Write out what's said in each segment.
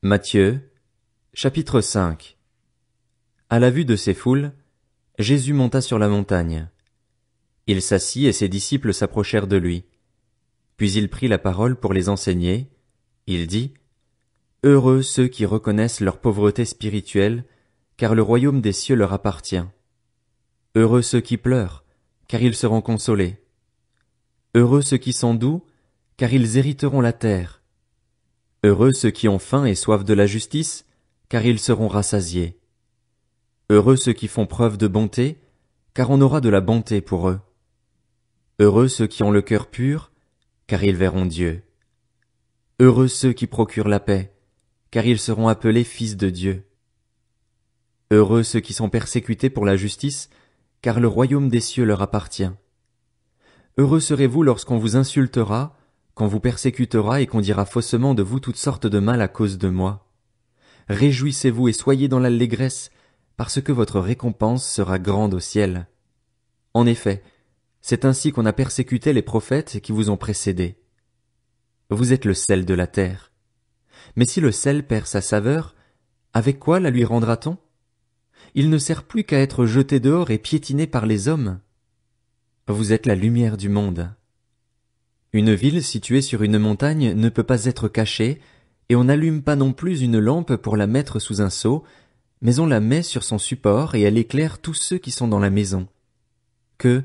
Matthieu, chapitre 5. À la vue de ces foules, Jésus monta sur la montagne. Il s'assit et ses disciples s'approchèrent de lui. Puis il prit la parole pour les enseigner. Il dit, « Heureux ceux qui reconnaissent leur pauvreté spirituelle, car le royaume des cieux leur appartient. Heureux ceux qui pleurent, car ils seront consolés. Heureux ceux qui sont doux, car ils hériteront la terre. Heureux ceux qui ont faim et soif de la justice, car ils seront rassasiés. Heureux ceux qui font preuve de bonté, car on aura de la bonté pour eux. Heureux ceux qui ont le cœur pur, car ils verront Dieu. Heureux ceux qui procurent la paix, car ils seront appelés fils de Dieu. Heureux ceux qui sont persécutés pour la justice, car le royaume des cieux leur appartient. Heureux serez-vous lorsqu'on vous insultera, qu'on vous persécutera et qu'on dira faussement de vous toutes sortes de mal à cause de moi. Réjouissez-vous et soyez dans l'allégresse, parce que votre récompense sera grande au ciel. En effet, c'est ainsi qu'on a persécuté les prophètes qui vous ont précédés. Vous êtes le sel de la terre. Mais si le sel perd sa saveur, avec quoi la lui rendra-t-on? Il ne sert plus qu'à être jeté dehors et piétiné par les hommes. Vous êtes la lumière du monde. Une ville située sur une montagne ne peut pas être cachée, et on n'allume pas non plus une lampe pour la mettre sous un seau, mais on la met sur son support et elle éclaire tous ceux qui sont dans la maison. Que,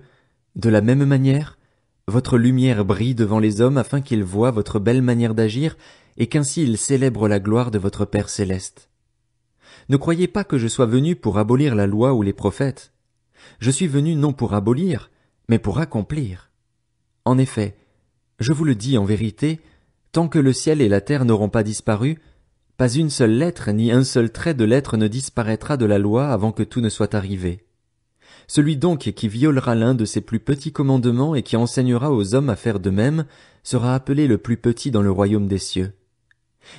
de la même manière, votre lumière brille devant les hommes afin qu'ils voient votre belle manière d'agir et qu'ainsi ils célèbrent la gloire de votre Père céleste. Ne croyez pas que je sois venu pour abolir la loi ou les prophètes. Je suis venu non pour abolir, mais pour accomplir. En effet, je vous le dis en vérité, tant que le ciel et la terre n'auront pas disparu, pas une seule lettre ni un seul trait de lettre ne disparaîtra de la loi avant que tout ne soit arrivé. Celui donc qui violera l'un de ces plus petits commandements et qui enseignera aux hommes à faire de même sera appelé le plus petit dans le royaume des cieux.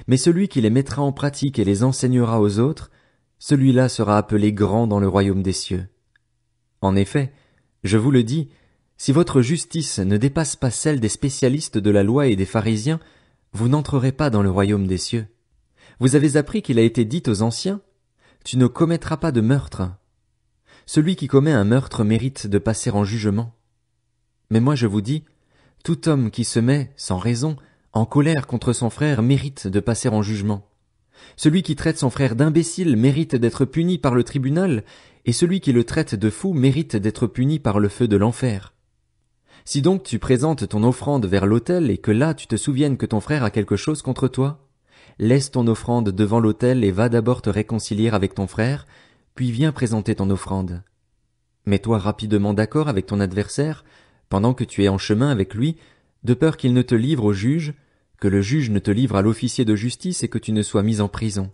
Mais celui qui les mettra en pratique et les enseignera aux autres, celui-là sera appelé grand dans le royaume des cieux. En effet, je vous le dis, si votre justice ne dépasse pas celle des spécialistes de la loi et des pharisiens, vous n'entrerez pas dans le royaume des cieux. Vous avez appris qu'il a été dit aux anciens, « Tu ne commettras pas de meurtre. » Celui qui commet un meurtre mérite de passer en jugement. Mais moi je vous dis, tout homme qui se met, sans raison, en colère contre son frère mérite de passer en jugement. Celui qui traite son frère d'imbécile mérite d'être puni par le tribunal, et celui qui le traite de fou mérite d'être puni par le feu de l'enfer. Si donc tu présentes ton offrande vers l'autel et que là tu te souviennes que ton frère a quelque chose contre toi, laisse ton offrande devant l'autel et va d'abord te réconcilier avec ton frère, puis viens présenter ton offrande. Mets-toi rapidement d'accord avec ton adversaire, pendant que tu es en chemin avec lui, de peur qu'il ne te livre au juge, que le juge ne te livre à l'officier de justice et que tu ne sois mis en prison.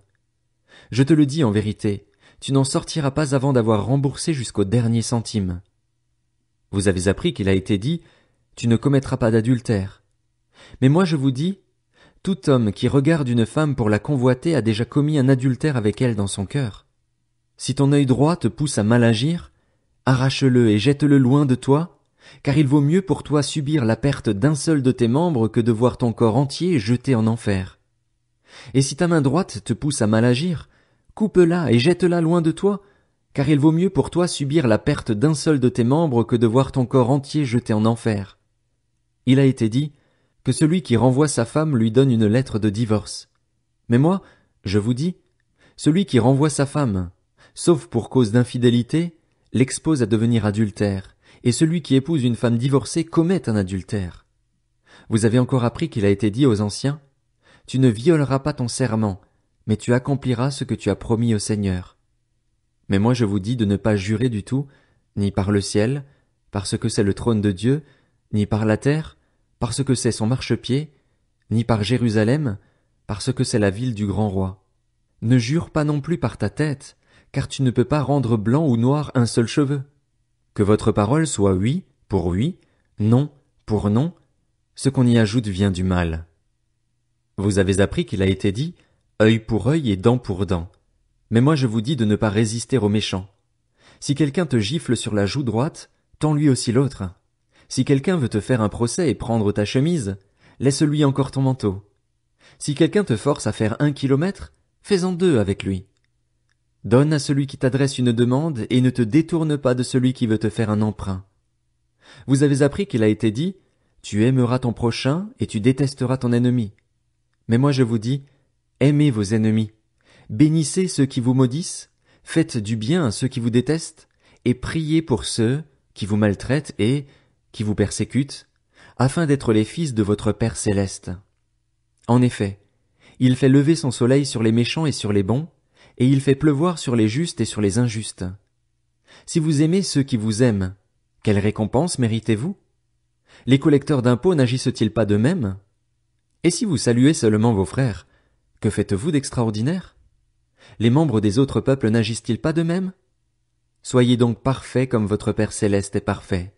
Je te le dis en vérité, tu n'en sortiras pas avant d'avoir remboursé jusqu'au dernier centime. Vous avez appris qu'il a été dit, « Tu ne commettras pas d'adultère. » Mais moi je vous dis, tout homme qui regarde une femme pour la convoiter a déjà commis un adultère avec elle dans son cœur. Si ton œil droit te pousse à mal agir, arrache-le et jette-le loin de toi, car il vaut mieux pour toi subir la perte d'un seul de tes membres que de voir ton corps entier jeté en enfer. Et si ta main droite te pousse à mal agir, coupe-la et jette-la loin de toi, car il vaut mieux pour toi subir la perte d'un seul de tes membres que de voir ton corps entier jeté en enfer. Il a été dit que celui qui renvoie sa femme lui donne une lettre de divorce. Mais moi, je vous dis, celui qui renvoie sa femme, sauf pour cause d'infidélité, l'expose à devenir adultère, et celui qui épouse une femme divorcée commet un adultère. Vous avez encore appris qu'il a été dit aux anciens, « Tu ne violeras pas ton serment, mais tu accompliras ce que tu as promis au Seigneur. » Mais moi je vous dis de ne pas jurer du tout, ni par le ciel, parce que c'est le trône de Dieu, ni par la terre, parce que c'est son marchepied, ni par Jérusalem, parce que c'est la ville du grand roi. Ne jure pas non plus par ta tête, car tu ne peux pas rendre blanc ou noir un seul cheveu. Que votre parole soit oui pour oui, non pour non, ce qu'on y ajoute vient du mal. Vous avez appris qu'il a été dit, œil pour œil et dent pour dent. Mais moi je vous dis de ne pas résister aux méchants. Si quelqu'un te gifle sur la joue droite, tends-lui aussi l'autre. Si quelqu'un veut te faire un procès et prendre ta chemise, laisse-lui encore ton manteau. Si quelqu'un te force à faire 1 kilomètre, fais-en 2 avec lui. Donne à celui qui t'adresse une demande et ne te détourne pas de celui qui veut te faire un emprunt. Vous avez appris qu'il a été dit, tu aimeras ton prochain et tu détesteras ton ennemi. Mais moi je vous dis, aimez vos ennemis, bénissez ceux qui vous maudissent, faites du bien à ceux qui vous détestent, et priez pour ceux qui vous maltraitent et qui vous persécutent, afin d'être les fils de votre Père céleste. En effet, il fait lever son soleil sur les méchants et sur les bons, et il fait pleuvoir sur les justes et sur les injustes. Si vous aimez ceux qui vous aiment, quelle récompense méritez-vous? Les collecteurs d'impôts n'agissent-ils pas de même? Et si vous saluez seulement vos frères, que faites-vous d'extraordinaire? Les membres des autres peuples n'agissent-ils pas de même? Soyez donc parfaits comme votre Père céleste est parfait.